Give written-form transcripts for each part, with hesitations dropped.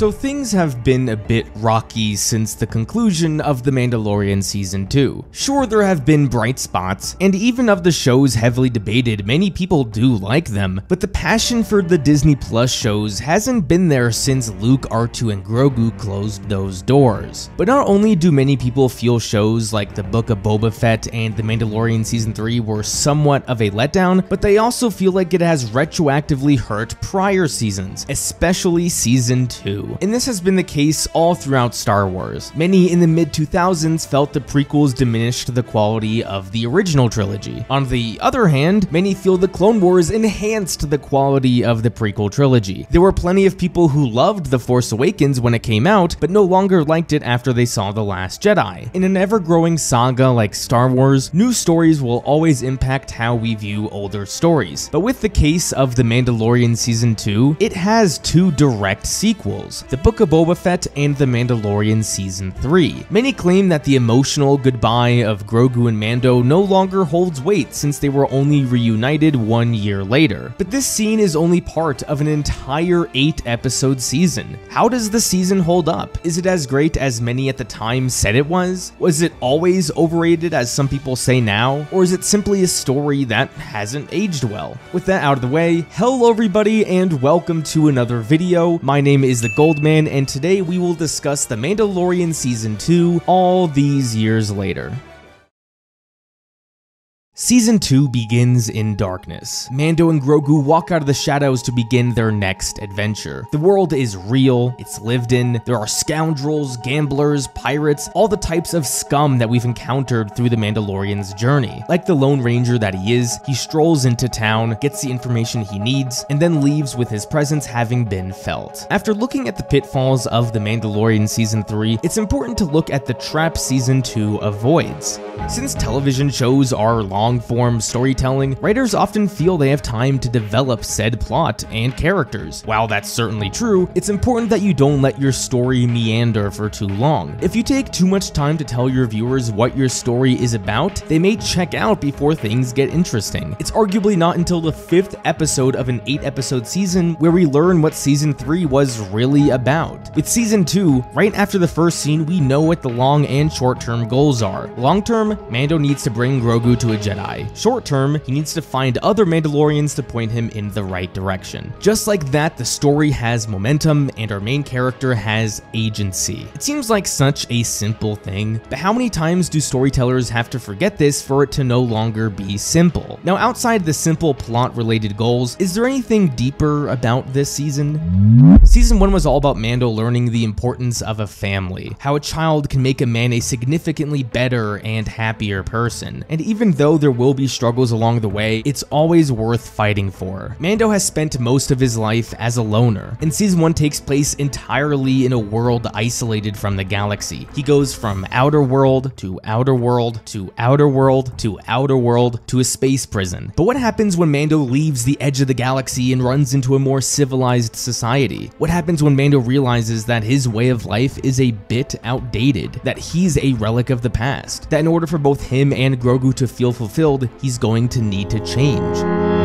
So things have been a bit rocky since the conclusion of The Mandalorian Season 2. Sure, there have been bright spots, and even of the shows heavily debated, many people do like them, but the passion for the Disney Plus shows hasn't been there since Luke, R2, and Grogu closed those doors. But not only do many people feel shows like The Book of Boba Fett and The Mandalorian Season 3 were somewhat of a letdown, but they also feel like it has retroactively hurt prior seasons, especially Season 2. And this has been the case all throughout Star Wars. Many in the mid-2000s felt the prequels diminished the quality of the original trilogy. On the other hand, many feel the Clone Wars enhanced the quality of the prequel trilogy. There were plenty of people who loved The Force Awakens when it came out, but no longer liked it after they saw The Last Jedi. In an ever-growing saga like Star Wars, new stories will always impact how we view older stories. But with the case of The Mandalorian Season 2, it has two direct sequels, The Book of Boba Fett and The Mandalorian Season 3. Many claim that the emotional goodbye of Grogu and Mando no longer holds weight since they were only reunited 1 year later. But this scene is only part of an entire 8-episode season. How does the season hold up? Is it as great as many at the time said it was? Was it always overrated as some people say now? Or is it simply a story that hasn't aged well? With that out of the way, hello everybody and welcome to another video. My name is The Goldman, and today we will discuss The Mandalorian Season 2 all these years later. Season 2 begins in darkness. Mando and Grogu walk out of the shadows to begin their next adventure. The world is real, it's lived in, there are scoundrels, gamblers, pirates, all the types of scum that we've encountered through the Mandalorian's journey. Like the Lone Ranger that he is, he strolls into town, gets the information he needs, and then leaves with his presence having been felt. After looking at the pitfalls of The Mandalorian Season 3, it's important to look at the trap Season 2 avoids. Since television shows are long-form storytelling, writers often feel they have time to develop said plot and characters. While that's certainly true, it's important that you don't let your story meander for too long. If you take too much time to tell your viewers what your story is about, they may check out before things get interesting. It's arguably not until the 5th episode of an 8-episode season where we learn what Season 3 was really about. With Season 2, right after the first scene, we know what the long and short-term goals are. Long-term, Mando needs to bring Grogu to a Jedi. Short-term, he needs to find other Mandalorians to point him in the right direction. Just like that, the story has momentum and our main character has agency. It seems like such a simple thing, but how many times do storytellers have to forget this for it to no longer be simple? Now, outside the simple plot-related goals, is there anything deeper about this season? Season 1 was all about Mando learning the importance of a family, how a child can make a man a significantly better and happier person, and even though there will be struggles along the way, it's always worth fighting for. Mando has spent most of his life as a loner, and Season 1 takes place entirely in a world isolated from the galaxy. He goes from outer world to outer world to outer world to outer world to a space prison. But what happens when Mando leaves the edge of the galaxy and runs into a more civilized society? What happens when Mando realizes that his way of life is a bit outdated, that he's a relic of the past, that in order for both him and Grogu to feel fulfilled, he's going to need to change?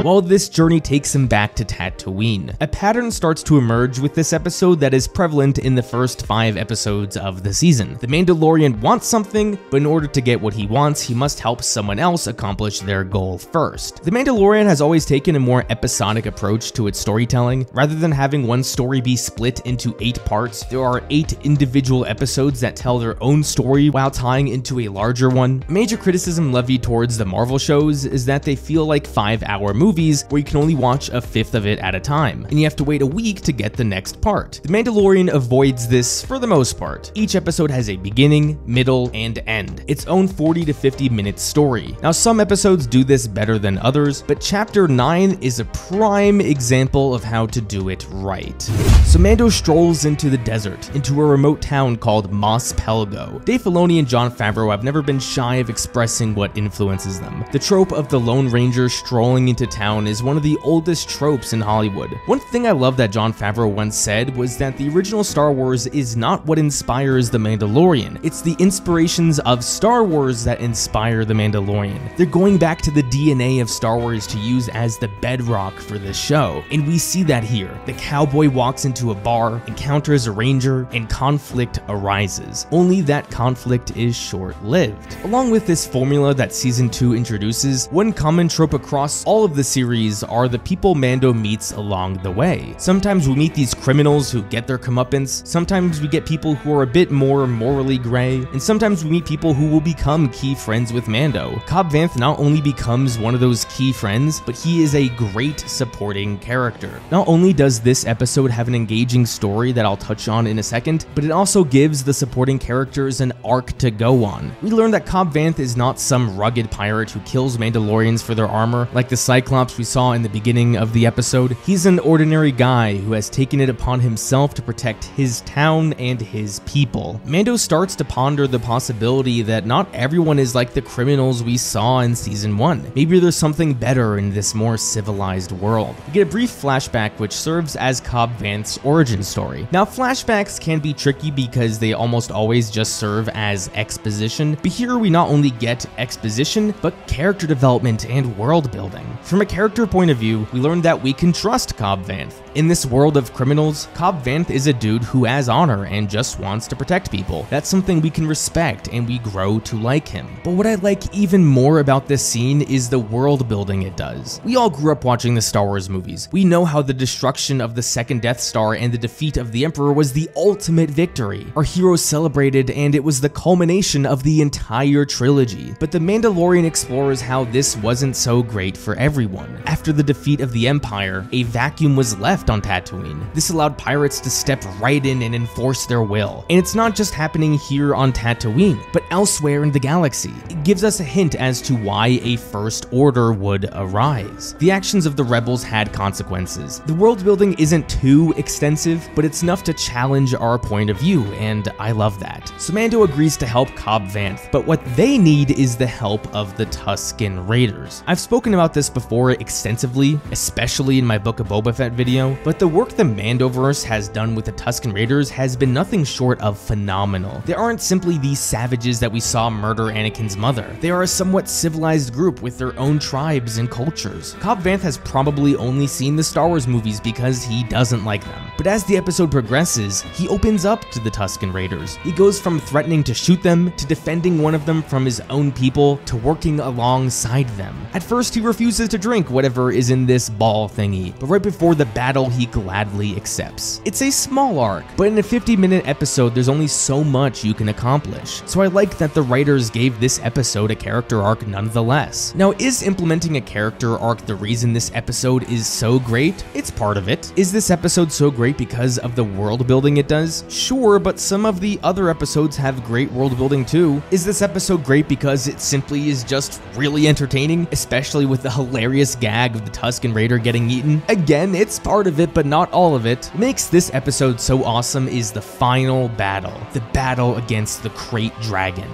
Well, this journey takes him back to Tatooine. A pattern starts to emerge with this episode that is prevalent in the first 5 episodes of the season. The Mandalorian wants something, but in order to get what he wants, he must help someone else accomplish their goal first. The Mandalorian has always taken a more episodic approach to its storytelling. Rather than having one story be split into 8 parts, there are 8 individual episodes that tell their own story while tying into a larger one. A major criticism levied towards the Marvel shows is that they feel like 5-hour movies where you can only watch a fifth of it at a time, and you have to wait a week to get the next part. The Mandalorian avoids this for the most part. Each episode has a beginning, middle, and end, its own 40 to 50 minute story. Now, some episodes do this better than others, but Chapter 9 is a prime example of how to do it right. So Mando strolls into the desert, into a remote town called Mos Pelgo. Dave Filoni and Jon Favreau have never been shy of expressing what influences them. The trope of the Lone Ranger strolling into town town is one of the oldest tropes in Hollywood. One thing I love that Jon Favreau once said was that the original Star Wars is not what inspires The Mandalorian. It's the inspirations of Star Wars that inspire The Mandalorian. They're going back to the DNA of Star Wars to use as the bedrock for this show, and we see that here. The cowboy walks into a bar, encounters a ranger, and conflict arises. Only that conflict is short-lived. Along with this formula that Season 2 introduces, one common trope across all of the series are the people Mando meets along the way. Sometimes we meet these criminals who get their comeuppance, sometimes we get people who are a bit more morally gray, and sometimes we meet people who will become key friends with Mando. Cobb Vanth not only becomes one of those key friends, but he is a great supporting character. Not only does this episode have an engaging story that I'll touch on in a second, but it also gives the supporting characters an arc to go on. We learn that Cobb Vanth is not some rugged pirate who kills Mandalorians for their armor, like the Cyclops we saw in the beginning of the episode. He's an ordinary guy who has taken it upon himself to protect his town and his people. Mando starts to ponder the possibility that not everyone is like the criminals we saw in Season 1. Maybe there's something better in this more civilized world. We get a brief flashback which serves as Cobb Vanth's origin story. Now, flashbacks can be tricky because they almost always just serve as exposition, but here we not only get exposition, but character development and world building. From a character point of view, we learn that we can trust Cobb Vanth. In this world of criminals, Cobb Vanth is a dude who has honor and just wants to protect people. That's something we can respect and we grow to like him. But what I like even more about this scene is the world building it does. We all grew up watching the Star Wars movies. We know how the destruction of the second Death Star and the defeat of the Emperor was the ultimate victory. Our heroes celebrated, and it was the culmination of the entire trilogy. But The Mandalorian explores how this wasn't so great for everyone. After the defeat of the Empire, a vacuum was left on Tatooine. This allowed pirates to step right in and enforce their will. And it's not just happening here on Tatooine, but elsewhere in the galaxy. It gives us a hint as to why a First Order would arise. The actions of the rebels had consequences. The world building isn't too extensive, but it's enough to challenge our point of view, and I love that. So Mando agrees to help Cobb Vanth, but what they need is the help of the Tusken Raiders. I've spoken about this before extensively, especially in my Book of Boba Fett video, but the work the Mandoverse has done with the Tusken Raiders has been nothing short of phenomenal. They aren't simply these savages that we saw murder Anakin's mother. They are a somewhat civilized group with their own tribes and cultures. Cobb Vanth has probably only seen the Star Wars movies because he doesn't like them. But as the episode progresses, he opens up to the Tusken Raiders. He goes from threatening to shoot them, to defending one of them from his own people, to working alongside them. At first, he refuses to drink whatever is in this ball thingy, but right before the battle, he gladly accepts. It's a small arc, but in a 50-minute episode, there's only so much you can accomplish. So I like that the writers gave this episode a character arc nonetheless. Now, is implementing a character arc the reason this episode is so great? It's part of it. Is this episode so great because of the world building it does? Sure, but some of the other episodes have great world building too. Is this episode great because it simply is just really entertaining, especially with the hilarious gag of the Tusken Raider getting eaten? Again, it's part of it, but not all of it. What makes this episode so awesome is the final battle, the battle against the Krayt Dragon.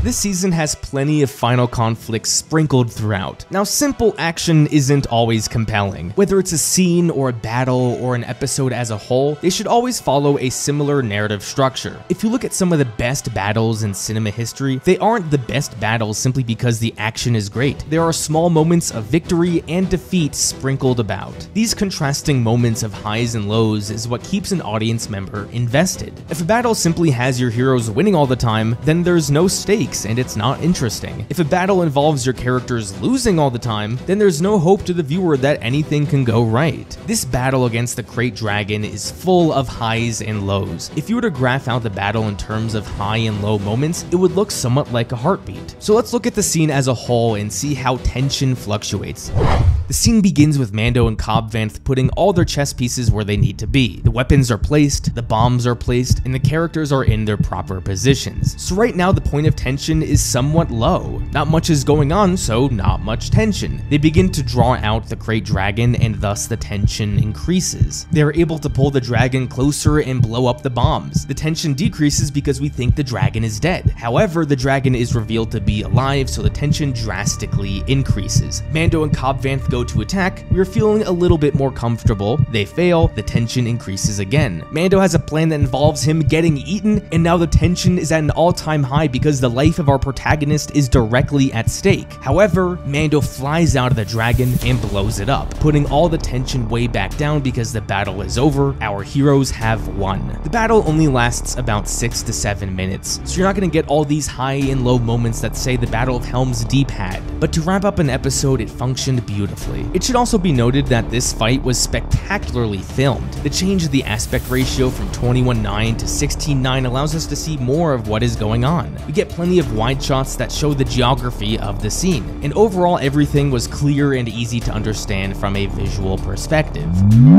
This season has plenty of final conflicts sprinkled throughout. Now, simple action isn't always compelling. Whether it's a scene or a battle or an episode as a whole, they should always follow a similar narrative structure. If you look at some of the best battles in cinema history, they aren't the best battles simply because the action is great. There are small moments of victory and defeat sprinkled about. These contrasting moments of highs and lows is what keeps an audience member invested. If a battle simply has your heroes winning all the time, then there's no stakes and it's not interesting. If a battle involves your characters losing all the time, then there's no hope to the viewer that anything can go right. This battle against the Krayt Dragon is full of highs and lows. If you were to graph out the battle in terms of high and low moments, it would look somewhat like a heartbeat. So let's look at the scene as a whole and see how tension fluctuates. The scene begins with Mando and Cobb Vanth putting all their chess pieces where they need to be. The weapons are placed, the bombs are placed, and the characters are in their proper positions. So right now the point of tension is somewhat low. Not much is going on, so not much tension. They begin to draw out the Krayt Dragon and thus the tension increases. They are able to pull the dragon closer and blow up the bombs. The tension decreases because we think the dragon is dead. However, the dragon is revealed to be alive, so the tension drastically increases. Mando and Cobb Vanth go to attack, we are feeling a little bit more comfortable. They fail, the tension increases again. Mando has a plan that involves him getting eaten, and now the tension is at an all-time high because the life of our protagonist is directly at stake. However, Mando flies out of the dragon and blows it up, putting all the tension way back down because the battle is over. Our heroes have won. The battle only lasts about 6 to 7 minutes, so you're not going to get all these high and low moments that say the Battle of Helm's Deep had. But to wrap up an episode, it functioned beautifully. It should also be noted that this fight was spectacularly filmed. The change of the aspect ratio from 21:9 to 16:9 allows us to see more of what is going on. We get plenty of wide shots that show the geography of the scene, and overall everything was clear and easy to understand from a visual perspective.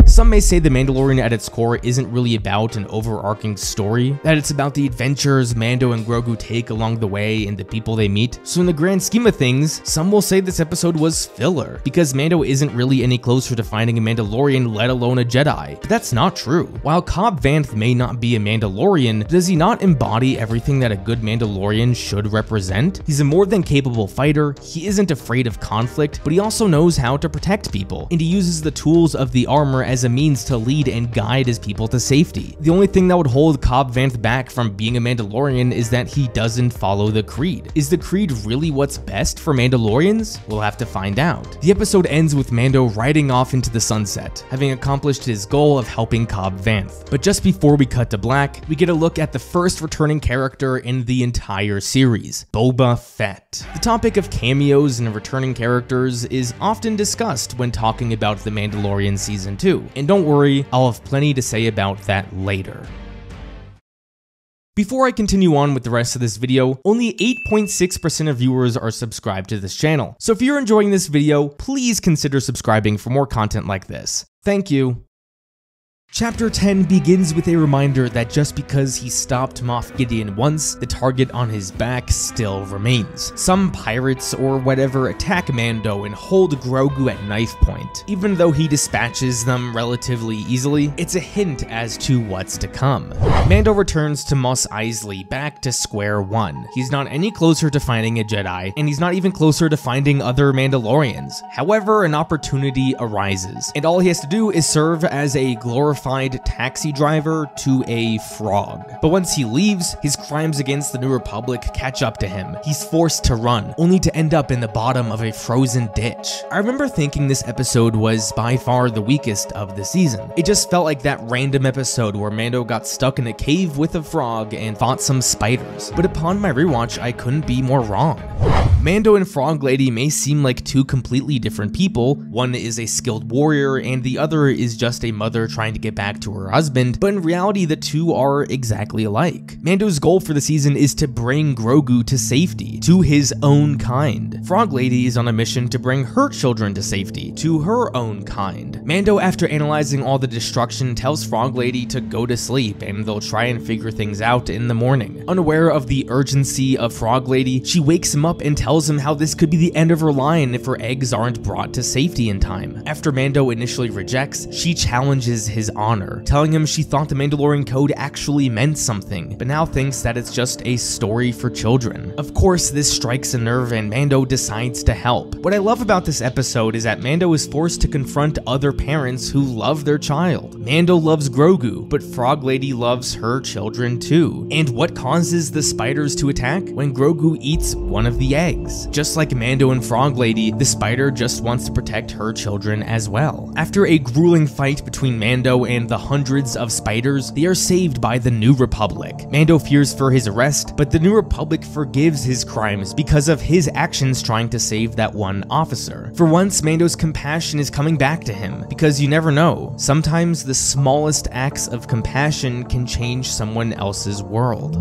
Some may say The Mandalorian at its core isn't really about an overarching story, that it's about the adventures Mando and Grogu take along the way and the people they meet. So in the grand scheme of things, some will say this episode was filler, because Mando isn't really any closer to finding a Mandalorian, let alone a Jedi. But that's not true. While Cobb Vanth may not be a Mandalorian, does he not embody everything that a good Mandalorian should represent? He's a more than capable fighter, he isn't afraid of conflict, but he also knows how to protect people, and he uses the tools of the armor as a means to lead and guide his people to safety. The only thing that would hold Cobb Vanth back from being a Mandalorian is that he doesn't follow the creed. Is the creed really what's best for Mandalorians? We'll have to find out. The episode ends with Mando riding off into the sunset, having accomplished his goal of helping Cobb Vanth. But just before we cut to black, we get a look at the first returning character in the entire series, Boba Fett. The topic of cameos and returning characters is often discussed when talking about The Mandalorian Season 2, and don't worry, I'll have plenty to say about that later. Before I continue on with the rest of this video, only 8.6% of viewers are subscribed to this channel, so if you're enjoying this video, please consider subscribing for more content like this. Thank you. Chapter 10 begins with a reminder that just because he stopped Moff Gideon once, the target on his back still remains. Some pirates or whatever attack Mando and hold Grogu at knife point. Even though he dispatches them relatively easily, it's a hint as to what's to come. Mando returns to Mos Eisley back to square one. He's not any closer to finding a Jedi, and he's not even closer to finding other Mandalorians. However, an opportunity arises, and all he has to do is serve as a glorified taxi driver to a frog. But once he leaves, his crimes against the New Republic catch up to him. He's forced to run, only to end up in the bottom of a frozen ditch. I remember thinking this episode was by far the weakest of the season. It just felt like that random episode where Mando got stuck in a cave with a frog and fought some spiders. But upon my rewatch, I couldn't be more wrong. Mando and Frog Lady may seem like two completely different people. One is a skilled warrior and the other is just a mother trying to get back to her husband, but in reality the two are exactly alike. Mando's goal for the season is to bring Grogu to safety, to his own kind. Frog Lady is on a mission to bring her children to safety, to her own kind. Mando, after analyzing all the destruction, tells Frog Lady to go to sleep and they'll try and figure things out in the morning. Unaware of the urgency of Frog Lady, she wakes him up and tells him how this could be the end of her line if her eggs aren't brought to safety in time. After Mando initially rejects, she challenges his honor, telling him she thought the Mandalorian code actually meant something, but now thinks that it's just a story for children. Of course, this strikes a nerve and Mando decides to help. What I love about this episode is that Mando is forced to confront other parents who love their child. Mando loves Grogu, but Frog Lady loves her children too. And what causes the spiders to attack? When Grogu eats one of the eggs. Just like Mando and Frog Lady, the spider just wants to protect her children as well. After a grueling fight between Mando and the hundreds of spiders, they are saved by the New Republic. Mando fears for his arrest, but the New Republic forgives his crimes because of his actions trying to save that one officer. For once, Mando's compassion is coming back to him, because you never know. Sometimes the smallest acts of compassion can change someone else's world.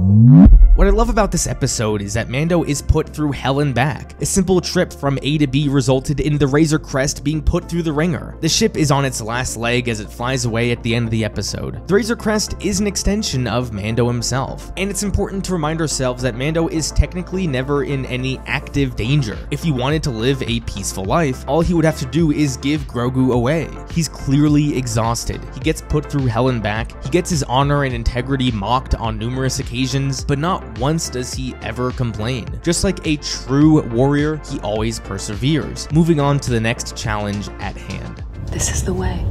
What I love about this episode is that Mando is put through hell and back. A simple trip from A to B resulted in the Razor Crest being put through the ringer. The ship is on its last leg as it flies away at the end of the episode. The Razor Crest is an extension of Mando himself, and it's important to remind ourselves that Mando is technically never in any active danger. If he wanted to live a peaceful life, all he would have to do is give Grogu away. He's clearly exhausted. He gets put through hell and back. He gets his honor and integrity mocked on numerous occasions, but not not once does he ever complain. Just like a true warrior, he always perseveres, moving on to the next challenge at hand. This is the way.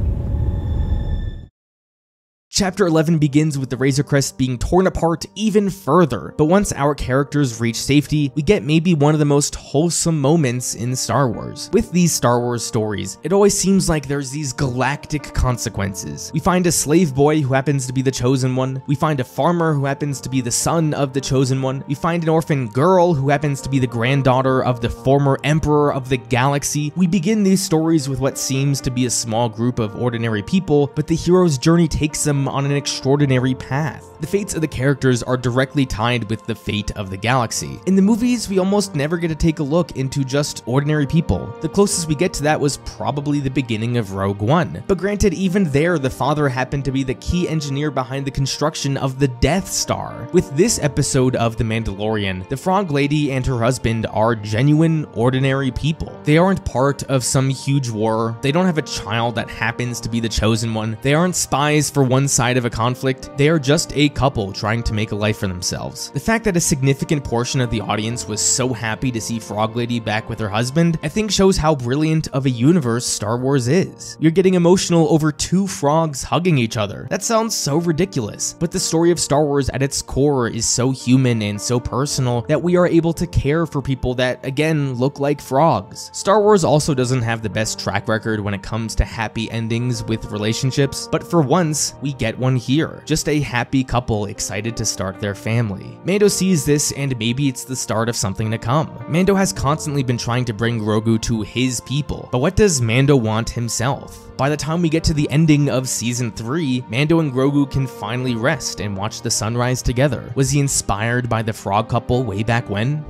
Chapter 11 begins with the Razor Crest being torn apart even further, but once our characters reach safety, we get maybe one of the most wholesome moments in Star Wars. With these Star Wars stories, it always seems like there's these galactic consequences. We find a slave boy who happens to be the chosen one, we find a farmer who happens to be the son of the chosen one, we find an orphan girl who happens to be the granddaughter of the former emperor of the galaxy. We begin these stories with what seems to be a small group of ordinary people, but the hero's journey takes them on an extraordinary path. The fates of the characters are directly tied with the fate of the galaxy. In the movies, we almost never get to take a look into just ordinary people. The closest we get to that was probably the beginning of Rogue One. But granted, even there, the father happened to be the key engineer behind the construction of the Death Star. With this episode of The Mandalorian, the Frog Lady and her husband are genuine, ordinary people. They aren't part of some huge war. They don't have a child that happens to be the chosen one. They aren't spies for one side of a conflict. They are just a couple trying to make a life for themselves. The fact that a significant portion of the audience was so happy to see Frog Lady back with her husband, I think shows how brilliant of a universe Star Wars is. You're getting emotional over two frogs hugging each other. That sounds so ridiculous, but the story of Star Wars at its core is so human and so personal that we are able to care for people that, again, look like frogs. Star Wars also doesn't have the best track record when it comes to happy endings with relationships, but for once, we get one here. Just a happy couple excited to start their family. Mando sees this, and maybe it's the start of something to come. Mando has constantly been trying to bring Grogu to his people, but what does Mando want himself? By the time we get to the ending of Season 3, Mando and Grogu can finally rest and watch the sunrise together. Was he inspired by the frog couple way back when?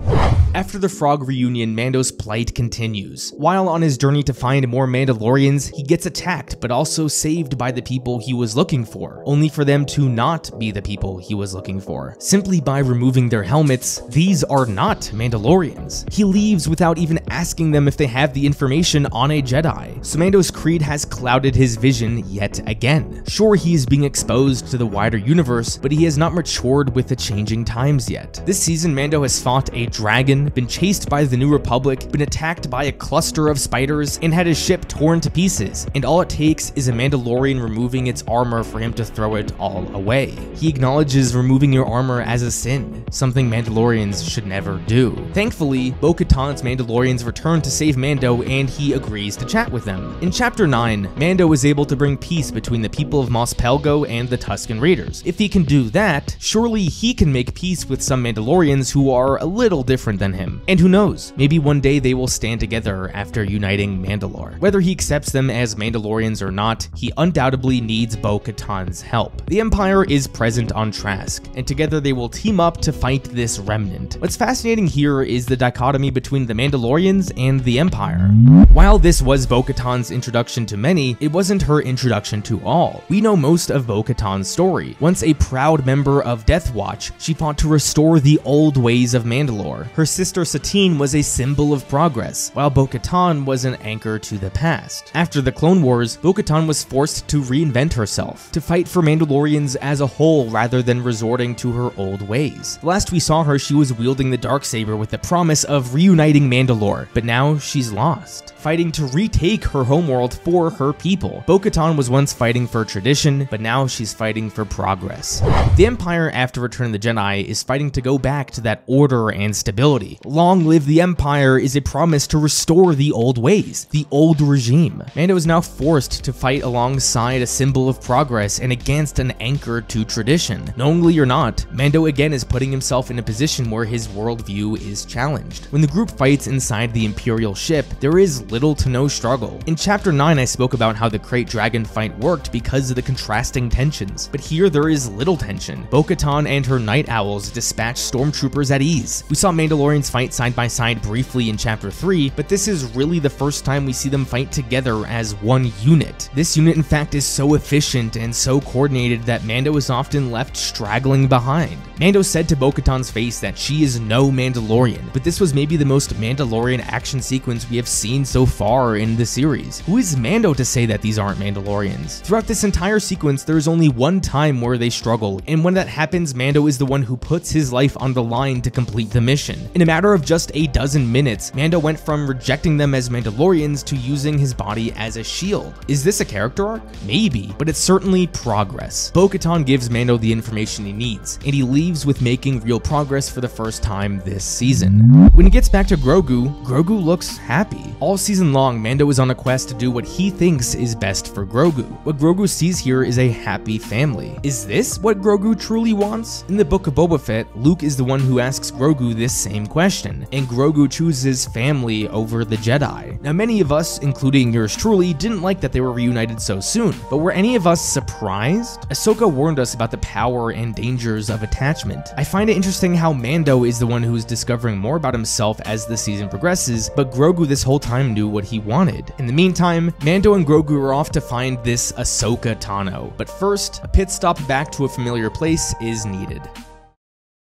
After the frog reunion, Mando's plight continues. While on his journey to find more Mandalorians, he gets attacked, but also saved by the people he was looking for, only for them to not be the people he was looking for. Simply by removing their helmets, these are not Mandalorians. He leaves without even asking them if they have the information on a Jedi. So Mando's creed has clouded his vision yet again. Sure, he is being exposed to the wider universe, but he has not matured with the changing times yet. This season, Mando has fought a dragon, been chased by the New Republic, been attacked by a cluster of spiders, and had his ship torn to pieces, and all it takes is a Mandalorian removing its armor for him to throw it all away. He acknowledges removing your armor as a sin, something Mandalorians should never do. Thankfully, Bo-Katan's Mandalorians return to save Mando, and he agrees to chat with them. In Chapter 9, Mando is able to bring peace between the people of Mos Pelgo and the Tusken Raiders. If he can do that, surely he can make peace with some Mandalorians who are a little different than him. And who knows, maybe one day they will stand together after uniting Mandalore. Whether he accepts them as Mandalorians or not, he undoubtedly needs Bo-Katan's help. The Empire is present on Trask, and together they will team up to fight this remnant. What's fascinating here is the dichotomy between the Mandalorians and the Empire. While this was Bo-Katan's introduction to many, it wasn't her introduction to all. We know most of Bo-Katan's story. Once a proud member of Death Watch, she fought to restore the old ways of Mandalore. Her sister Satine was a symbol of progress, while Bo-Katan was an anchor to the past. After the Clone Wars, Bo-Katan was forced to reinvent herself, to fight for Mandalorians as a whole rather than resorting to her old ways. The last we saw her, she was wielding the darksaber with the promise of reuniting Mandalore, but now she's lost, fighting to retake her homeworld for her people. Bo-Katan was once fighting for tradition, but now she's fighting for progress. The Empire, after Return of the Jedi, is fighting to go back to that order and stability. Long live the Empire is a promise to restore the old ways, the old regime. Mando is now forced to fight alongside a symbol of progress and against an anchor to tradition. Knowingly or not, Mando again is putting himself in a position where his worldview is challenged. When the group fights inside the Imperial ship, there is little to no struggle. In Chapter 9, I spoke about how the Krayt Dragon fight worked because of the contrasting tensions, but here there is little tension. Bo-Katan and her Night Owls dispatch stormtroopers at ease. We saw Mandalorians fight side by side briefly in Chapter 3, but this is really the first time we see them fight together as one unit. This unit, in fact, is so efficient and so coordinated that Mando is often left straggling behind. Mando said to Bo-Katan's face that she is no Mandalorian, but this was maybe the most Mandalorian action sequence we have seen so far in the series. Who is Mando to to say that these aren't Mandalorians. Throughout this entire sequence, there is only one time where they struggle, and when that happens, Mando is the one who puts his life on the line to complete the mission. In a matter of just a dozen minutes, Mando went from rejecting them as Mandalorians to using his body as a shield. Is this a character arc? Maybe, but it's certainly progress. Bo-Katan gives Mando the information he needs, and he leaves with making real progress for the first time this season. When he gets back to Grogu, Grogu looks happy. All season long, Mando is on a quest to do what he thinks is best for Grogu. What Grogu sees here is a happy family. Is this what Grogu truly wants? In the Book of Boba Fett, Luke is the one who asks Grogu this same question, and Grogu chooses family over the Jedi. Now, many of us, including yours truly, didn't like that they were reunited so soon, but were any of us surprised? Ahsoka warned us about the power and dangers of attachment. I find it interesting how Mando is the one who is discovering more about himself as the season progresses, but Grogu this whole time knew what he wanted. In the meantime, Mando and Grogu are off to find this Ahsoka Tano, but first, a pit stop back to a familiar place is needed.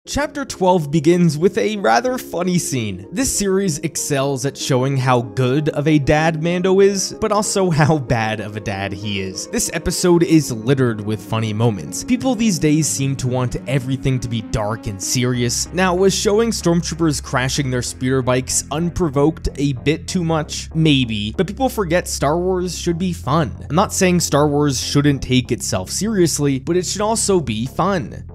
Chapter 12 begins with a rather funny scene. This series excels at showing how good of a dad Mando is, but also how bad of a dad he is. This episode is littered with funny moments. People these days seem to want everything to be dark and serious. Now, was showing stormtroopers crashing their speeder bikes unprovoked a bit too much? Maybe, but people forget Star Wars should be fun. I'm not saying Star Wars shouldn't take itself seriously, but it should also be fun.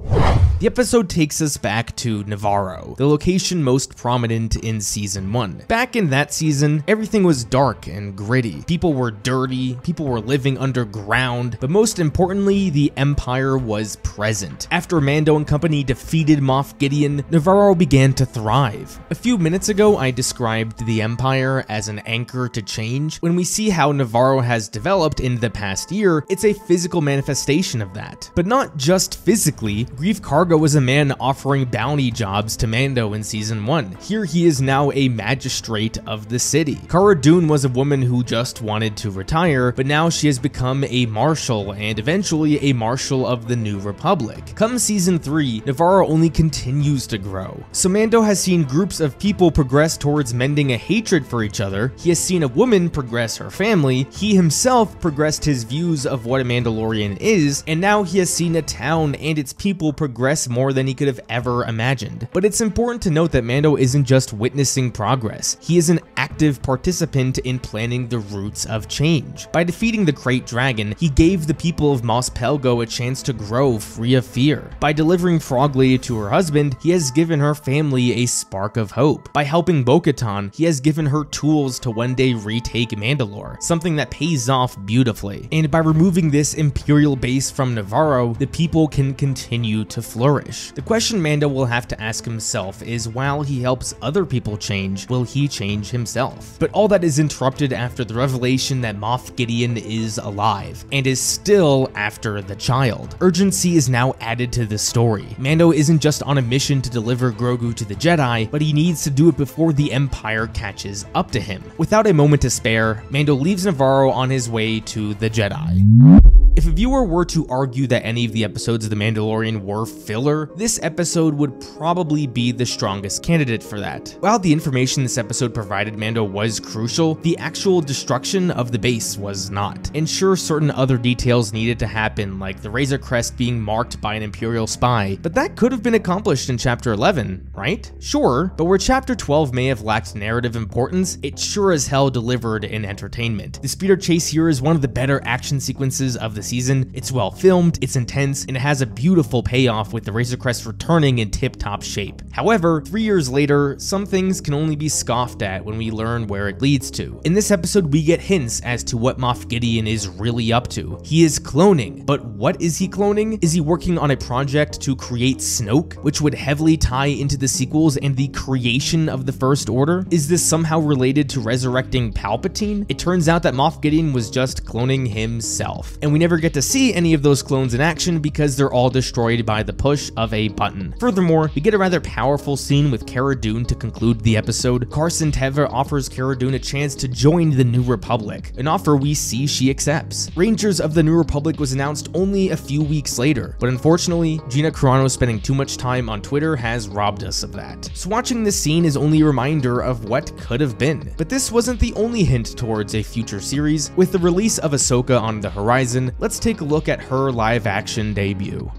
The episode takes us back to Navarro, the location most prominent in Season 1. Back in that season, everything was dark and gritty. People were dirty, people were living underground, but most importantly, the Empire was present. After Mando and company defeated Moff Gideon, Navarro began to thrive. A few minutes ago, I described the Empire as an anchor to change. When we see how Navarro has developed in the past year, it's a physical manifestation of that. But not just physically. Grief Karga was a man offering bounty jobs to Mando in Season 1. Here he is now a magistrate of the city. Cara Dune was a woman who just wanted to retire, but now she has become a marshal and eventually a marshal of the New Republic. Come Season 3, Navarro only continues to grow. So Mando has seen groups of people progress towards mending a hatred for each other, he has seen a woman progress her family, he himself progressed his views of what a Mandalorian is, and now he has seen a town and its people progress more than he could have ever imagined. But it's important to note that Mando isn't just witnessing progress, he is an active participant in planning the roots of change. By defeating the Krayt Dragon, he gave the people of Mos Pelgo a chance to grow free of fear. By delivering Frog Lady to her husband, he has given her family a spark of hope. By helping Bo-Katan, he has given her tools to one day retake Mandalore, something that pays off beautifully. And by removing this Imperial base from Navarro, the people can continue to flourish. The question Mando will have to ask himself is, while he helps other people change, will he change himself? But all that is interrupted after the revelation that Moff Gideon is alive, and is still after the child. Urgency is now added to the story. Mando isn't just on a mission to deliver Grogu to the Jedi, but he needs to do it before the Empire catches up to him. Without a moment to spare, Mando leaves Navarro on his way to the Jedi. If a viewer were to argue that any of the episodes of The Mandalorian were filler, this episode would probably be the strongest candidate for that. While the information this episode provided Mando was crucial, the actual destruction of the base was not. And sure, certain other details needed to happen, like the Razor Crest being marked by an Imperial spy, but that could have been accomplished in Chapter 11, right? Sure, but where Chapter 12 may have lacked narrative importance, it sure as hell delivered in entertainment. The speeder chase here is one of the better action sequences of the season. It's well filmed, it's intense, and it has a beautiful payoff with the Razor Crest returning in tip-top shape. However, 3 years later, some things can only be scoffed at when we learn where it leads to. In this episode, we get hints as to what Moff Gideon is really up to. He is cloning, but what is he cloning? Is he working on a project to create Snoke, which would heavily tie into the sequels and the creation of the First Order? Is this somehow related to resurrecting Palpatine? It turns out that Moff Gideon was just cloning himself, and we never never get to see any of those clones in action because they're all destroyed by the push of a button. Furthermore, we get a rather powerful scene with Cara Dune to conclude the episode. Carson Teva offers Cara Dune a chance to join the New Republic, an offer we see she accepts. Rangers of the New Republic was announced only a few weeks later, but unfortunately, Gina Carano spending too much time on Twitter has robbed us of that. So watching this scene is only a reminder of what could have been. But this wasn't the only hint towards a future series. With the release of Ahsoka on the horizon, let's take a look at her live-action debut.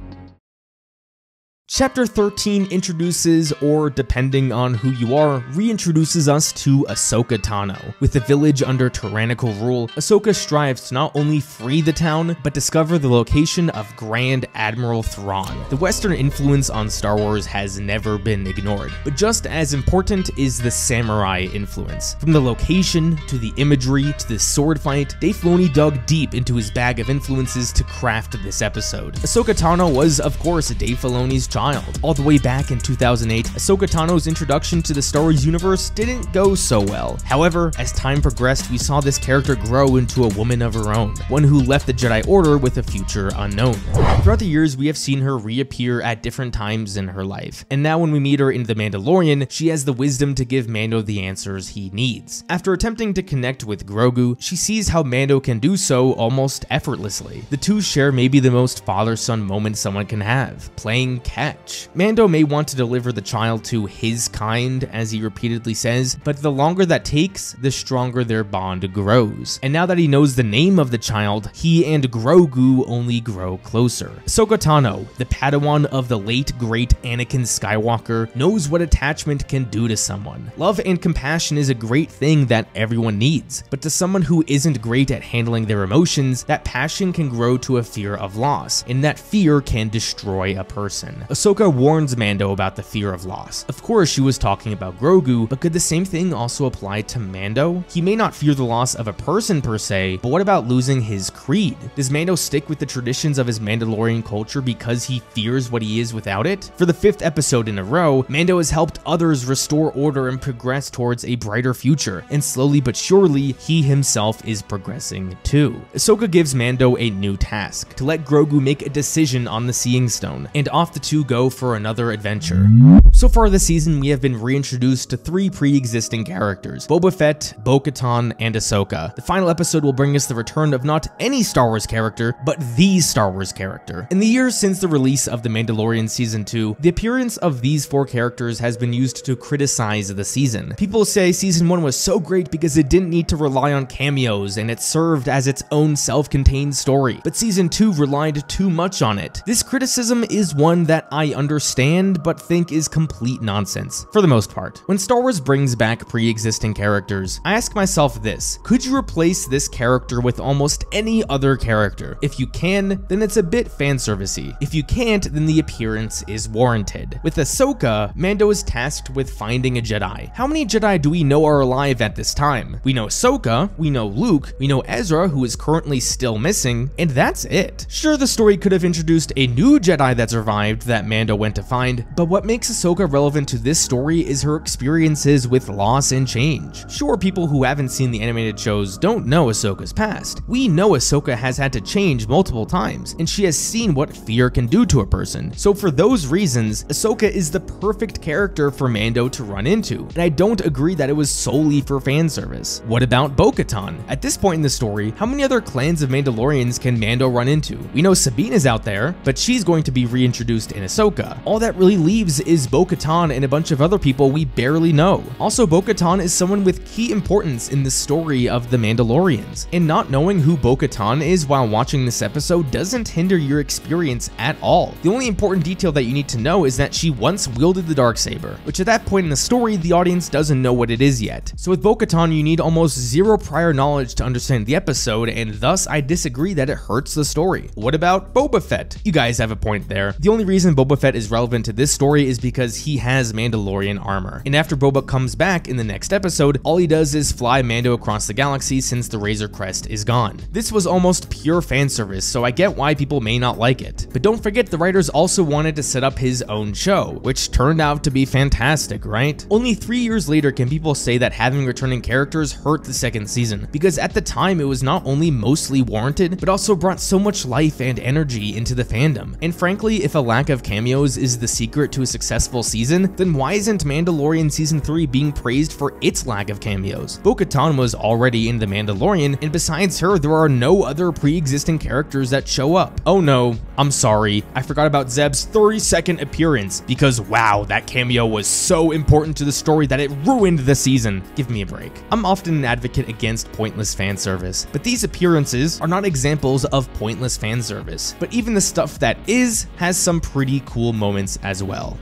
Chapter 13 introduces, or depending on who you are, reintroduces us to Ahsoka Tano. With the village under tyrannical rule, Ahsoka strives to not only free the town, but discover the location of Grand Admiral Thrawn. The Western influence on Star Wars has never been ignored, but just as important is the samurai influence. From the location, to the imagery, to the sword fight, Dave Filoni dug deep into his bag of influences to craft this episode. Ahsoka Tano was, of course, Dave Filoni's child. All the way back in 2008, Ahsoka Tano's introduction to the Star Wars universe didn't go so well. However, as time progressed, we saw this character grow into a woman of her own, one who left the Jedi Order with a future unknown. Throughout the years, we have seen her reappear at different times in her life, and now when we meet her in The Mandalorian, she has the wisdom to give Mando the answers he needs. After attempting to connect with Grogu, she sees how Mando can do so almost effortlessly. The two share maybe the most father-son moment someone can have, playing catch. Mando may want to deliver the child to his kind, as he repeatedly says, but the longer that takes, the stronger their bond grows. And now that he knows the name of the child, he and Grogu only grow closer. Ahsoka Tano, the Padawan of the late great Anakin Skywalker, knows what attachment can do to someone. Love and compassion is a great thing that everyone needs, but to someone who isn't great at handling their emotions, that passion can grow to a fear of loss, and that fear can destroy a person. Ahsoka warns Mando about the fear of loss. Of course, she was talking about Grogu, but could the same thing also apply to Mando? He may not fear the loss of a person per se, but what about losing his creed? Does Mando stick with the traditions of his Mandalorian culture because he fears what he is without it? For the 5th episode in a row, Mando has helped others restore order and progress towards a brighter future, and slowly but surely, he himself is progressing too. Ahsoka gives Mando a new task, to let Grogu make a decision on the Seeing Stone, and off the two go for another adventure. So far this season, we have been reintroduced to 3 pre-existing characters, Boba Fett, Bo-Katan, and Ahsoka. The final episode will bring us the return of not any Star Wars character, but the Star Wars character. In the years since the release of The Mandalorian Season 2, the appearance of these 4 characters has been used to criticize the season. People say Season 1 was so great because it didn't need to rely on cameos and it served as its own self-contained story, but Season 2 relied too much on it. This criticism is one that I understand, but think is complete nonsense, for the most part. When Star Wars brings back pre-existing characters, I ask myself this: could you replace this character with almost any other character? If you can, then it's a bit fanservice-y. If you can't, then the appearance is warranted. With Ahsoka, Mando is tasked with finding a Jedi. How many Jedi do we know are alive at this time? We know Ahsoka, we know Luke, we know Ezra, who is currently still missing, and that's it. Sure, the story could have introduced a new Jedi that survived that Mando went to find, but what makes Ahsoka relevant to this story is her experiences with loss and change. Sure, people who haven't seen the animated shows don't know Ahsoka's past. We know Ahsoka has had to change multiple times, and she has seen what fear can do to a person. So for those reasons, Ahsoka is the perfect character for Mando to run into, and I don't agree that it was solely for fan service. What about Bo-Katan? At this point in the story, how many other clans of Mandalorians can Mando run into? We know Sabine is out there, but she's going to be reintroduced in Ahsoka. All that really leaves is Bo-Katan and a bunch of other people we barely know. Also, Bo-Katan is someone with key importance in the story of the Mandalorians, and not knowing who Bo-Katan is while watching this episode doesn't hinder your experience at all. The only important detail that you need to know is that she once wielded the darksaber, which at that point in the story, the audience doesn't know what it is yet. So with Bo-Katan, you need almost zero prior knowledge to understand the episode, and thus I disagree that it hurts the story. What about Boba Fett? You guys have a point there. The only reason Boba Fett is relevant to this story is because because he has Mandalorian armor. And after Boba comes back in the next episode, all he does is fly Mando across the galaxy since the Razor Crest is gone. This was almost pure fan service, so I get why people may not like it. But don't forget, the writers also wanted to set up his own show, which turned out to be fantastic, right? Only 3 years later can people say that having returning characters hurt the second season, because at the time it was not only mostly warranted, but also brought so much life and energy into the fandom. And frankly, if a lack of cameos is the secret to a successful season, then why isn't Mandalorian Season 3 being praised for its lack of cameos? Bo-Katan was already in The Mandalorian, and besides her, there are no other pre-existing characters that show up. Oh no, I'm sorry, I forgot about Zeb's 30-second appearance, because wow, that cameo was so important to the story that it ruined the season. Give me a break. I'm often an advocate against pointless fan service, but these appearances are not examples of pointless fan service. But even the stuff that is has some pretty cool moments as well.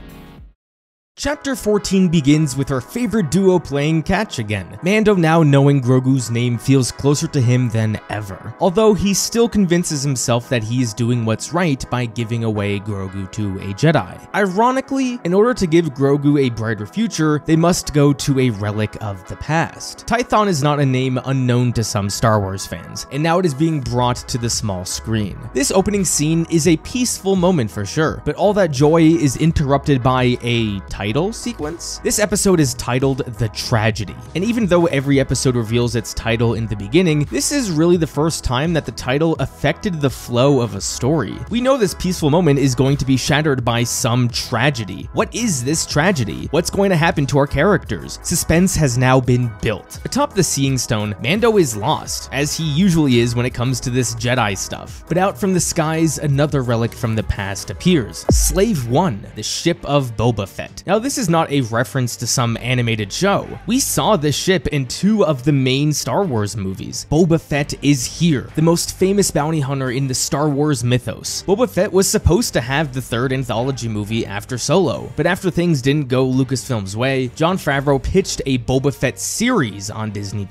Chapter 14 begins with our favorite duo playing catch again. Mando, now knowing Grogu's name, feels closer to him than ever, although he still convinces himself that he is doing what's right by giving away Grogu to a Jedi. Ironically, in order to give Grogu a brighter future, they must go to a relic of the past. Tython is not a name unknown to some Star Wars fans, and now it is being brought to the small screen. This opening scene is a peaceful moment for sure, but all that joy is interrupted by a title sequence. This episode is titled The Tragedy, and even though every episode reveals its title in the beginning, this is really the first time that the title affected the flow of a story. We know this peaceful moment is going to be shattered by some tragedy. What is this tragedy? What's going to happen to our characters? Suspense has now been built. Atop the Seeing Stone, Mando is lost, as he usually is when it comes to this Jedi stuff. But out from the skies, another relic from the past appears. Slave One, the ship of Boba Fett. Now, this is not a reference to some animated show. We saw this ship in 2 of the main Star Wars movies. Boba Fett is here, the most famous bounty hunter in the Star Wars mythos. Boba Fett was supposed to have the 3rd anthology movie after Solo, but after things didn't go Lucasfilm's way, Jon Favreau pitched a Boba Fett series on Disney+.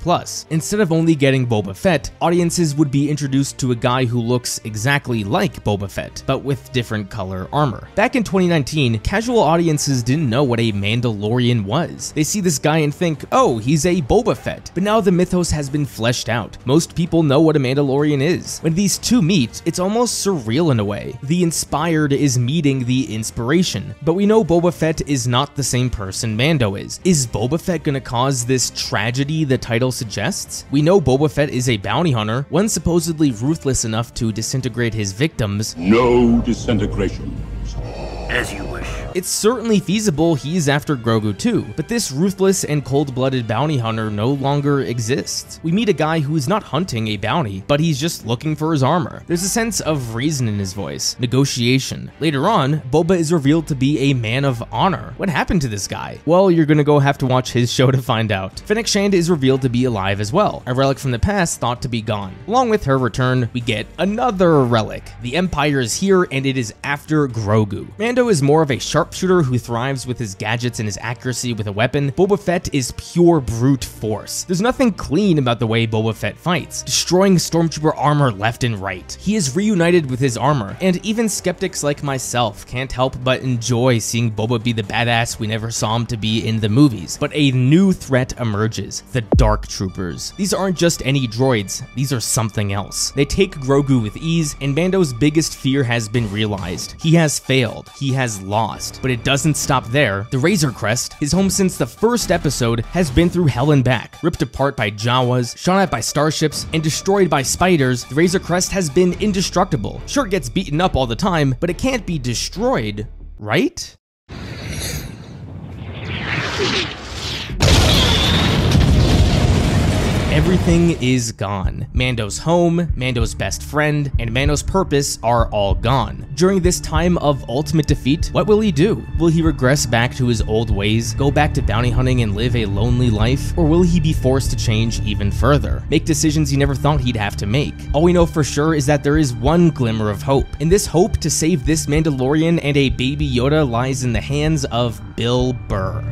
Instead of only getting Boba Fett, audiences would be introduced to a guy who looks exactly like Boba Fett, but with different color armor. Back in 2019, casual audiences didn't know what a Mandalorian was. They see this guy and think, oh, he's a Boba Fett. But now the mythos has been fleshed out. Most people know what a Mandalorian is. When these two meet, it's almost surreal in a way. The inspired is meeting the inspiration. But we know Boba Fett is not the same person Mando is. Is Boba Fett gonna cause this tragedy the title suggests? We know Boba Fett is a bounty hunter, one supposedly ruthless enough to disintegrate his victims. No disintegration. As you wish. It's certainly feasible he's after Grogu too, but this ruthless and cold-blooded bounty hunter no longer exists. We meet a guy who is not hunting a bounty, but he's just looking for his armor. There's a sense of reason in his voice, negotiation. Later on, Boba is revealed to be a man of honor. What happened to this guy? Well, you're gonna go have to watch his show to find out. Fennec Shand is revealed to be alive as well, a relic from the past thought to be gone. Along with her return, we get another relic. The Empire is here, and it is after Grogu. Mando is more of a sharpshooter who thrives with his gadgets and his accuracy with a weapon. Boba Fett is pure brute force. There's nothing clean about the way Boba Fett fights, destroying stormtrooper armor left and right. He is reunited with his armor, and even skeptics like myself can't help but enjoy seeing Boba be the badass we never saw him to be in the movies. But a new threat emerges, the Dark Troopers. These aren't just any droids, these are something else. They take Grogu with ease, and Mando's biggest fear has been realized. He has failed, he has lost, but it doesn't stop there. The Razor Crest, his home since the first episode, has been through hell and back. Ripped apart by Jawas, shot at by starships, and destroyed by spiders, the Razor Crest has been indestructible. Sure, it gets beaten up all the time, but it can't be destroyed, right? Everything is gone. Mando's home, Mando's best friend, and Mando's purpose are all gone. During this time of ultimate defeat, what will he do? Will he regress back to his old ways, go back to bounty hunting and live a lonely life? Or will he be forced to change even further, make decisions he never thought he'd have to make? All we know for sure is that there is one glimmer of hope, and this hope to save this Mandalorian and a baby Yoda lies in the hands of Bill Burr.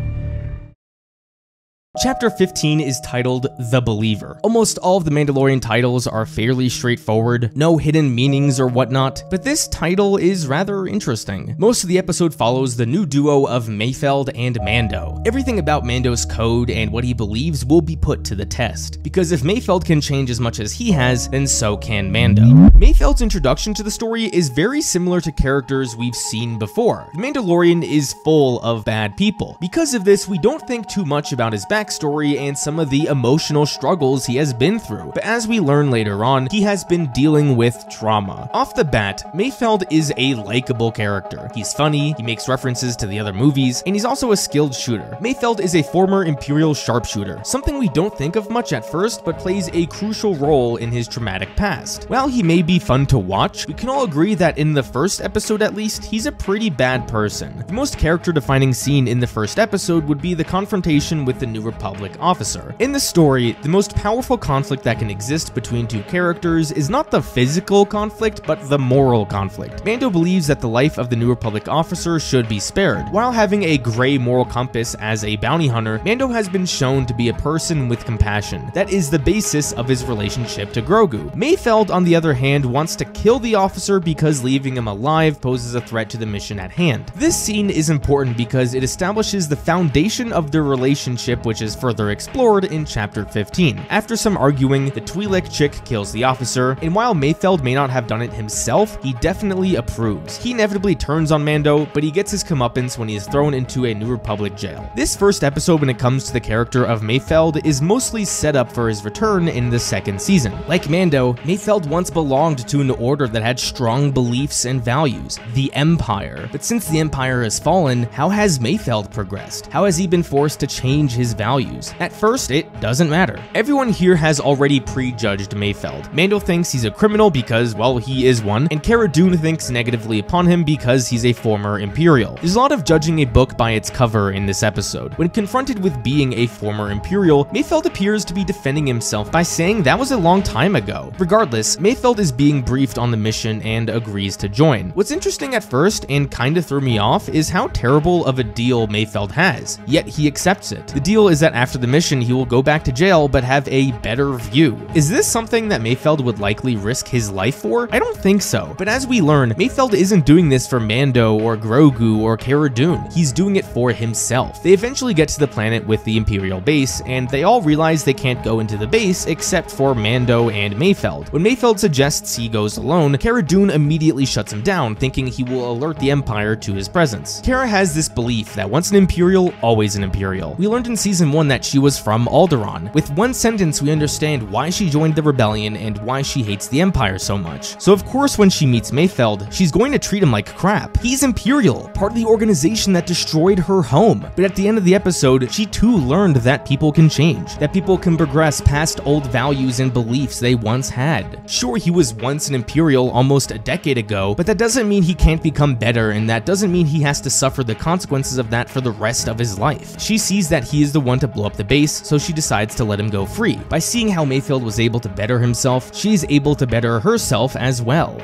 Chapter 15 is titled The Believer. Almost all of the Mandalorian titles are fairly straightforward, no hidden meanings or whatnot, but this title is rather interesting. Most of the episode follows the new duo of Mayfeld and Mando. Everything about Mando's code and what he believes will be put to the test, because if Mayfeld can change as much as he has, then so can Mando. Mayfeld's introduction to the story is very similar to characters we've seen before. The Mandalorian is full of bad people. Because of this, we don't think too much about his backstory and some of the emotional struggles he has been through, but as we learn later on, he has been dealing with trauma. Off the bat, Mayfeld is a likable character. He's funny, he makes references to the other movies, and he's also a skilled shooter. Mayfeld is a former Imperial sharpshooter, something we don't think of much at first, but plays a crucial role in his traumatic past. While he may be fun to watch, we can all agree that in the first episode at least, he's a pretty bad person. The most character-defining scene in the first episode would be the confrontation with the New Republic officer. In the story, the most powerful conflict that can exist between two characters is not the physical conflict, but the moral conflict. Mando believes that the life of the New Republic officer should be spared. While having a gray moral compass as a bounty hunter, Mando has been shown to be a person with compassion. That is the basis of his relationship to Grogu. Mayfeld, on the other hand, wants to kill the officer because leaving him alive poses a threat to the mission at hand. This scene is important because it establishes the foundation of their relationship, which is further explored in Chapter 15. After some arguing, the Twi'lek chick kills the officer, and while Mayfeld may not have done it himself, he definitely approves. He inevitably turns on Mando, but he gets his comeuppance when he is thrown into a New Republic jail. This first episode, when it comes to the character of Mayfeld, is mostly set up for his return in the second season. Like Mando, Mayfeld once belonged to an order that had strong beliefs and values, the Empire. But since the Empire has fallen, how has Mayfeld progressed? How has he been forced to change his values? At first, it doesn't matter. Everyone here has already prejudged Mayfeld. Mando thinks he's a criminal because, well, he is one, and Cara Dune thinks negatively upon him because he's a former Imperial. There's a lot of judging a book by its cover in this episode. When confronted with being a former Imperial, Mayfeld appears to be defending himself by saying that was a long time ago. Regardless, Mayfeld is being briefed on the mission and agrees to join. What's interesting at first, and kinda threw me off, is how terrible of a deal Mayfeld has, yet he accepts it. The deal is that after the mission, he will go back to jail but have a better view. Is this something that Mayfeld would likely risk his life for? I don't think so, but as we learn, Mayfeld isn't doing this for Mando or Grogu or Cara Dune. He's doing it for himself. They eventually get to the planet with the Imperial base, and they all realize they can't go into the base except for Mando and Mayfeld. When Mayfeld suggests he goes alone, Cara Dune immediately shuts him down, thinking he will alert the Empire to his presence. Cara has this belief that once an Imperial, always an Imperial. We learned in Season 1 that she was from Alderaan. With one sentence, we understand why she joined the rebellion and why she hates the Empire so much. So of course, when she meets Mayfeld, she's going to treat him like crap. He's Imperial, part of the organization that destroyed her home. But at the end of the episode, she too learned that people can change, that people can progress past old values and beliefs they once had. Sure, he was once an Imperial almost a decade ago, but that doesn't mean he can't become better, and that doesn't mean he has to suffer the consequences of that for the rest of his life. She sees that he is the one to blow up the base, so she decides to let him go free. By seeing how Mayfeld was able to better himself, she's able to better herself as well.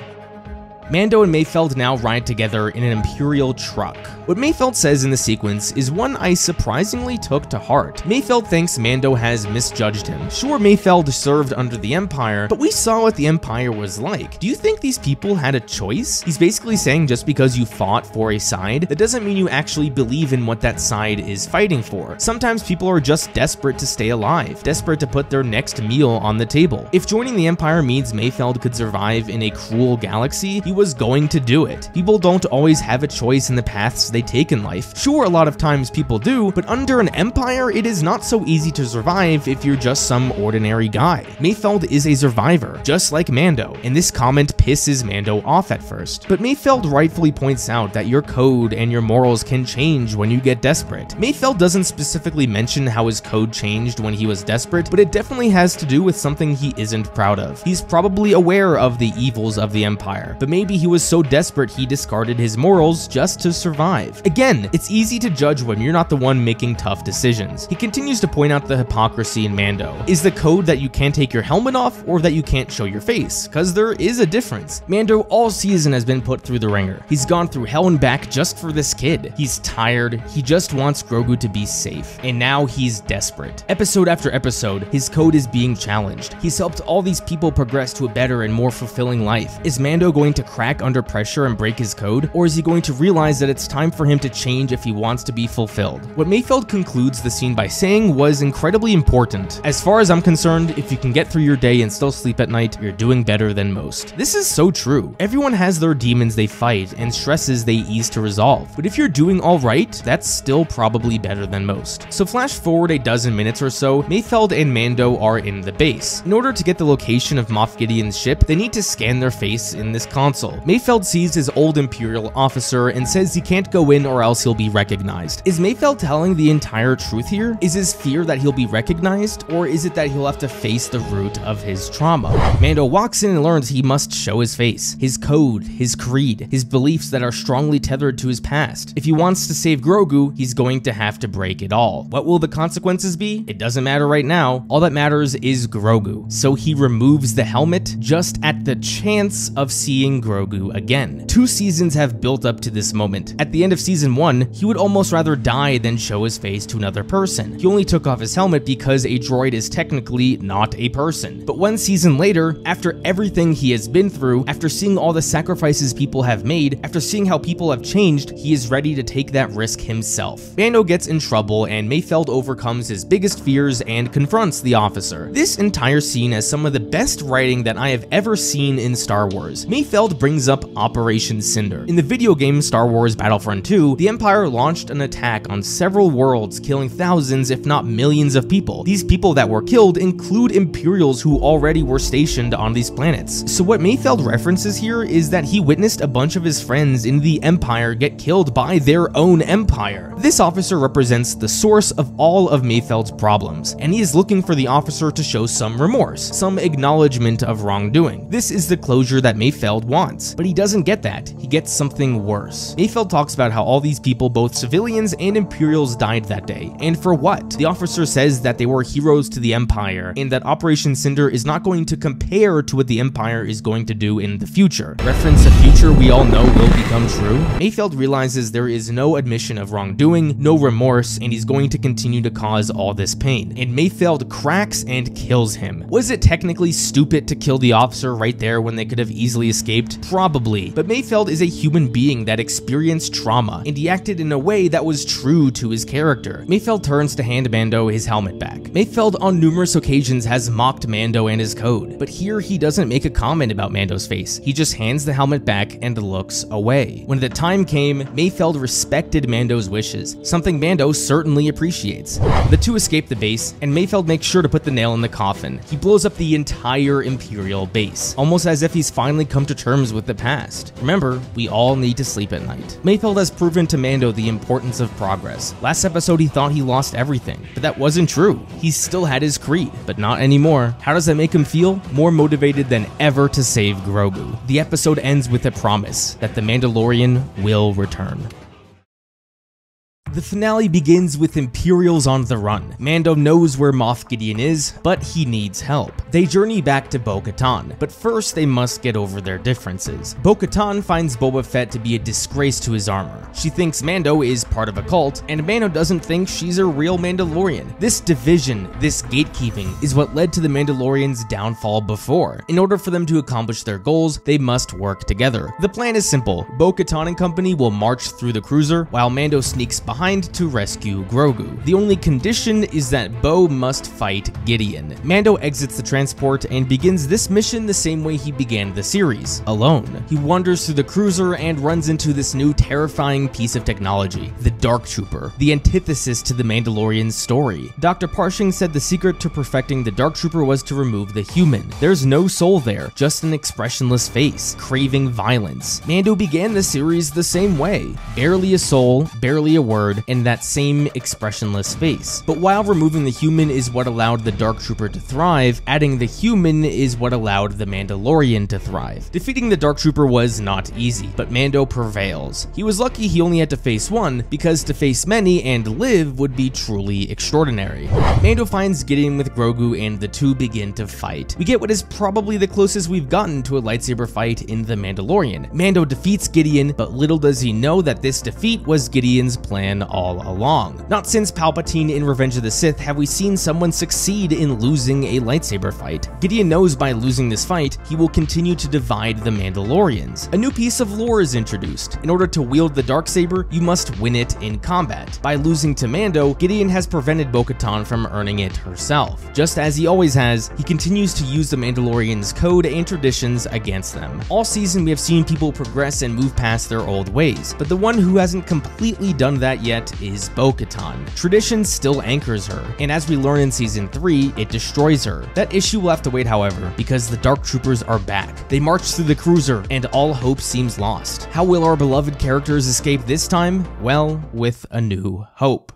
Mando and Mayfeld now ride together in an Imperial truck. What Mayfeld says in the sequence is one I surprisingly took to heart. Mayfeld thinks Mando has misjudged him. Sure, Mayfeld served under the Empire, but we saw what the Empire was like. Do you think these people had a choice? He's basically saying just because you fought for a side, that doesn't mean you actually believe in what that side is fighting for. Sometimes people are just desperate to stay alive, desperate to put their next meal on the table. If joining the Empire means Mayfeld could survive in a cruel galaxy, he was going to do it. People don't always have a choice in the paths they take in life. Sure, a lot of times people do, but under an empire, it is not so easy to survive if you're just some ordinary guy. Mayfeld is a survivor, just like Mando, and this comment pisses Mando off at first. But Mayfeld rightfully points out that your code and your morals can change when you get desperate. Mayfeld doesn't specifically mention how his code changed when he was desperate, but it definitely has to do with something he isn't proud of. He's probably aware of the evils of the Empire, but maybe maybe he was so desperate he discarded his morals just to survive. Again, it's easy to judge when you're not the one making tough decisions. He continues to point out the hypocrisy in Mando. Is the code that you can't take your helmet off or that you can't show your face? Cause there is a difference. Mando all season has been put through the ringer. He's gone through hell and back just for this kid. He's tired, he just wants Grogu to be safe, and now he's desperate. Episode after episode, his code is being challenged. He's helped all these people progress to a better and more fulfilling life. Is Mando going to crack under pressure and break his code, or is he going to realize that it's time for him to change if he wants to be fulfilled? What Mayfeld concludes the scene by saying was incredibly important. As far as I'm concerned, if you can get through your day and still sleep at night, you're doing better than most. This is so true. Everyone has their demons they fight and stresses they ease to resolve, but if you're doing all right, that's still probably better than most. So flash forward a dozen minutes or so, Mayfeld and Mando are in the base. In order to get the location of Moff Gideon's ship, they need to scan their face in this console. Mayfeld sees his old Imperial officer and says he can't go in or else he'll be recognized. Is Mayfeld telling the entire truth here? Is his fear that he'll be recognized, or is it that he'll have to face the root of his trauma? Mando walks in and learns he must show his face, his code, his creed, his beliefs that are strongly tethered to his past. If he wants to save Grogu, he's going to have to break it all. What will the consequences be? It doesn't matter right now. All that matters is Grogu. So he removes the helmet just at the chance of seeing Grogu again. 2 seasons have built up to this moment. At the end of season 1, he would almost rather die than show his face to another person. He only took off his helmet because a droid is technically not a person. But 1 season later, after everything he has been through, after seeing all the sacrifices people have made, after seeing how people have changed, he is ready to take that risk himself. Mando gets in trouble and Mayfeld overcomes his biggest fears and confronts the officer. This entire scene has some of the best writing that I have ever seen in Star Wars. Mayfeld brings up Operation Cinder. In the video game Star Wars Battlefront 2, the Empire launched an attack on several worlds, killing thousands if not millions of people. These people that were killed include Imperials who already were stationed on these planets. So what Mayfeld references here is that he witnessed a bunch of his friends in the Empire get killed by their own empire. This officer represents the source of all of Mayfeld's problems, and he is looking for the officer to show some remorse, some acknowledgement of wrongdoing. This is the closure that Mayfeld wants, but he doesn't get that. He gets something worse. Mayfeld talks about how all these people, both civilians and Imperials, died that day, and for what? The officer says that they were heroes to the Empire, and that Operation Cinder is not going to compare to what the Empire is going to do in the future. Reference a future we all know will become true. Mayfeld realizes there is no admission of wrongdoing, no remorse, and he's going to continue to cause all this pain. And Mayfeld cracks and kills him. Was it technically stupid to kill the officer right there when they could have easily escaped? Probably. But Mayfeld is a human being that experienced trauma, and he acted in a way that was true to his character. Mayfeld turns to hand Mando his helmet back. Mayfeld on numerous occasions has mocked Mando and his code, but here he doesn't make a comment about Mando's face. He just hands the helmet back and looks away. When the time came, Mayfeld respected Mando's wishes, something Mando certainly appreciates. The two escape the base, and Mayfeld makes sure to put the nail in the coffin. He blows up the entire Imperial base, almost as if he's finally come to terms with the past. Remember, we all need to sleep at night. Mayfeld has proven to Mando the importance of progress. Last episode he thought he lost everything, but that wasn't true. He still had his creed, but not anymore. How does that make him feel? More motivated than ever to save Grogu. The episode ends with a promise that the Mandalorian will return. The finale begins with Imperials on the run. Mando knows where Moff Gideon is, but he needs help. They journey back to Bo-Katan, but first they must get over their differences. Bo-Katan finds Boba Fett to be a disgrace to his armor. She thinks Mando is part of a cult, and Mando doesn't think she's a real Mandalorian. This division, this gatekeeping, is what led to the Mandalorians' downfall before. In order for them to accomplish their goals, they must work together. The plan is simple. Bo-Katan and company will march through the cruiser, while Mando sneaks behind to rescue Grogu. The only condition is that Bo must fight Gideon. Mando exits the transport and begins this mission the same way he began the series, alone. He wanders through the cruiser and runs into this new terrifying piece of technology, the Dark Trooper, the antithesis to the Mandalorian's story. Dr. Parshing said the secret to perfecting the Dark Trooper was to remove the human. There's no soul there, just an expressionless face, craving violence. Mando began the series the same way. Barely a soul, barely a word, sword and that same expressionless face. But while removing the human is what allowed the Dark Trooper to thrive, adding the human is what allowed the Mandalorian to thrive. Defeating the Dark Trooper was not easy, but Mando prevails. He was lucky he only had to face one, because to face many and live would be truly extraordinary. Mando finds Gideon with Grogu and the two begin to fight. We get what is probably the closest we've gotten to a lightsaber fight in The Mandalorian. Mando defeats Gideon, but little does he know that this defeat was Gideon's plan all along. Not since Palpatine in Revenge of the Sith have we seen someone succeed in losing a lightsaber fight. Gideon knows by losing this fight, he will continue to divide the Mandalorians. A new piece of lore is introduced. In order to wield the darksaber, you must win it in combat. By losing to Mando, Gideon has prevented Bo-Katan from earning it herself. Just as he always has, he continues to use the Mandalorians' code and traditions against them. All season we have seen people progress and move past their old ways, but the one who hasn't completely done that yet is Bo-Katan. Tradition still anchors her, and as we learn in Season 3, it destroys her. That issue will have to wait, however, because the Dark Troopers are back. They march through the cruiser, and all hope seems lost. How will our beloved characters escape this time? Well, with a new hope.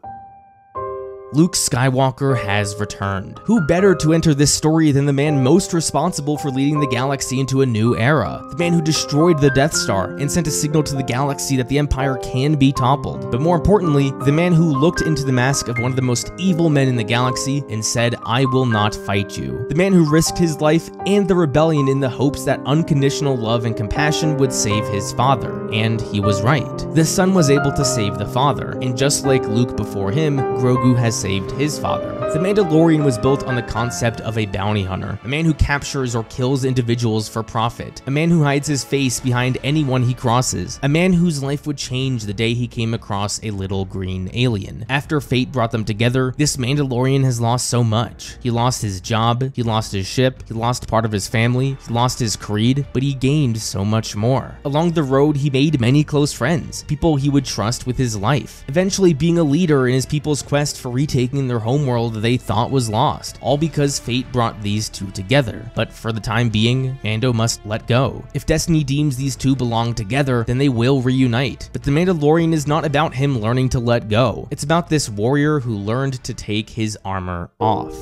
Luke Skywalker has returned. Who better to enter this story than the man most responsible for leading the galaxy into a new era? The man who destroyed the Death Star and sent a signal to the galaxy that the Empire can be toppled. But more importantly, the man who looked into the mask of one of the most evil men in the galaxy and said, "I will not fight you." The man who risked his life and the rebellion in the hopes that unconditional love and compassion would save his father. And he was right. The son was able to save the father, and just like Luke before him, Grogu has saved his father. The Mandalorian was built on the concept of a bounty hunter, a man who captures or kills individuals for profit, a man who hides his face behind anyone he crosses, a man whose life would change the day he came across a little green alien. After fate brought them together, this Mandalorian has lost so much. He lost his job, he lost his ship, he lost part of his family, he lost his creed, but he gained so much more. Along the road, he made many close friends, people he would trust with his life, eventually being a leader in his people's quest for retaking their homeworld they thought was lost, all because fate brought these two together. But for the time being, Mando must let go. If destiny deems these two belong together, then they will reunite. But the Mandalorian is not about him learning to let go. It's about this warrior who learned to take his armor off.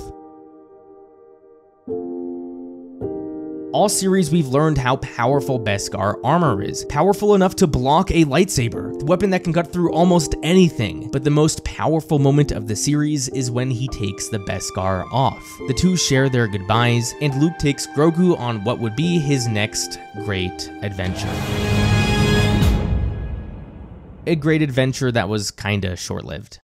All series we've learned how powerful Beskar armor is, powerful enough to block a lightsaber, the weapon that can cut through almost anything. But the most powerful moment of the series is when he takes the Beskar off. The two share their goodbyes, and Luke takes Grogu on what would be his next great adventure. A great adventure that was kinda short-lived.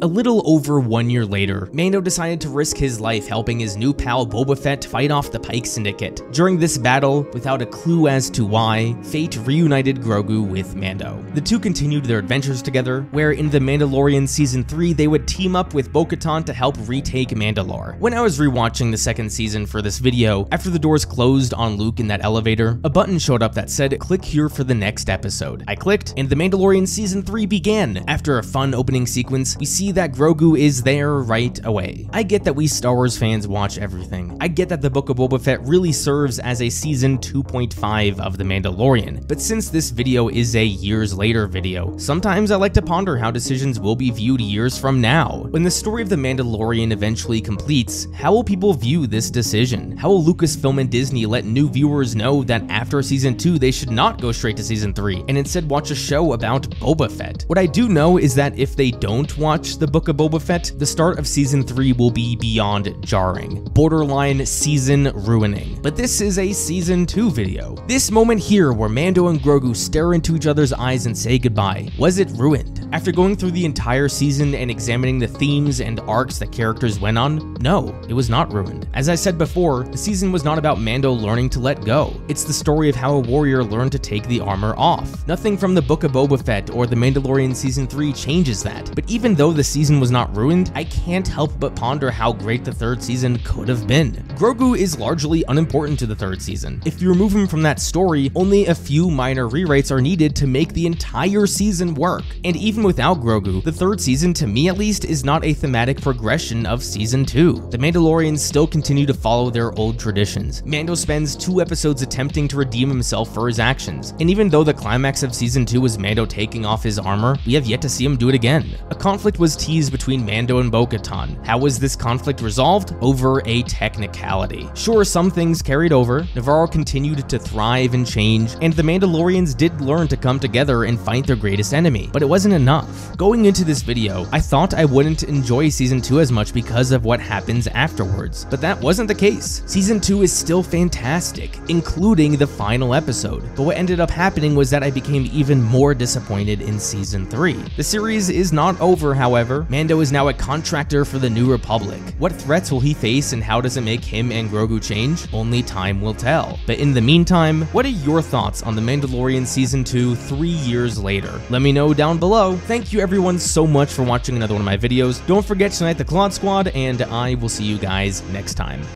A little over 1 year later, Mando decided to risk his life helping his new pal Boba Fett fight off the Pike Syndicate. During this battle, without a clue as to why, fate reunited Grogu with Mando. The two continued their adventures together, where in The Mandalorian Season 3 they would team up with Bo-Katan to help retake Mandalore. When I was rewatching the second season for this video, after the doors closed on Luke in that elevator, a button showed up that said, "Click here for the next episode." I clicked, and The Mandalorian Season 3 began. After a fun opening sequence, we see that Grogu is there right away. I get that we Star Wars fans watch everything. I get that the Book of Boba Fett really serves as a season 2.5 of The Mandalorian, but since this video is a years later video, sometimes I like to ponder how decisions will be viewed years from now. When the story of The Mandalorian eventually completes, how will people view this decision? How will Lucasfilm and Disney let new viewers know that after season 2 they should not go straight to season 3 and instead watch a show about Boba Fett? What I do know is that if they don't watch the Book of Boba Fett, the start of season 3 will be beyond jarring, borderline season ruining. But this is a season 2 video. This moment here where Mando and Grogu stare into each other's eyes and say goodbye, was it ruined? After going through the entire season and examining the themes and arcs that characters went on, no, it was not ruined. As I said before, the season was not about Mando learning to let go. It's the story of how a warrior learned to take the armor off. Nothing from the Book of Boba Fett or The Mandalorian Season 3 changes that, but even though the season was not ruined, I can't help but ponder how great the third season could have been. Grogu is largely unimportant to the third season. If you remove him from that story, only a few minor rewrites are needed to make the entire season work. And even without Grogu, the third season, to me at least, is not a thematic progression of season 2. The Mandalorians still continue to follow their old traditions. Mando spends 2 episodes attempting to redeem himself for his actions, and even though the climax of season 2 was Mando taking off his armor, we have yet to see him do it again. A conflict was teased between Mando and Bo-Katan. How was this conflict resolved? Over a technicality. Sure, some things carried over, Navarro continued to thrive and change, and the Mandalorians did learn to come together and fight their greatest enemy, but it wasn't enough. Going into this video, I thought I wouldn't enjoy season 2 as much because of what happens afterwards, but that wasn't the case. Season 2 is still fantastic, including the final episode, but what ended up happening was that I became even more disappointed in season 3. The series is not over, however. Mando is now a contractor for the New Republic. What threats will he face and how does it make him and Grogu change? Only time will tell. But in the meantime, what are your thoughts on The Mandalorian Season 2 3 years later? Let me know down below. Thank you everyone so much for watching another one of my videos. Don't forget to tonight the Claude Squad, and I will see you guys next time.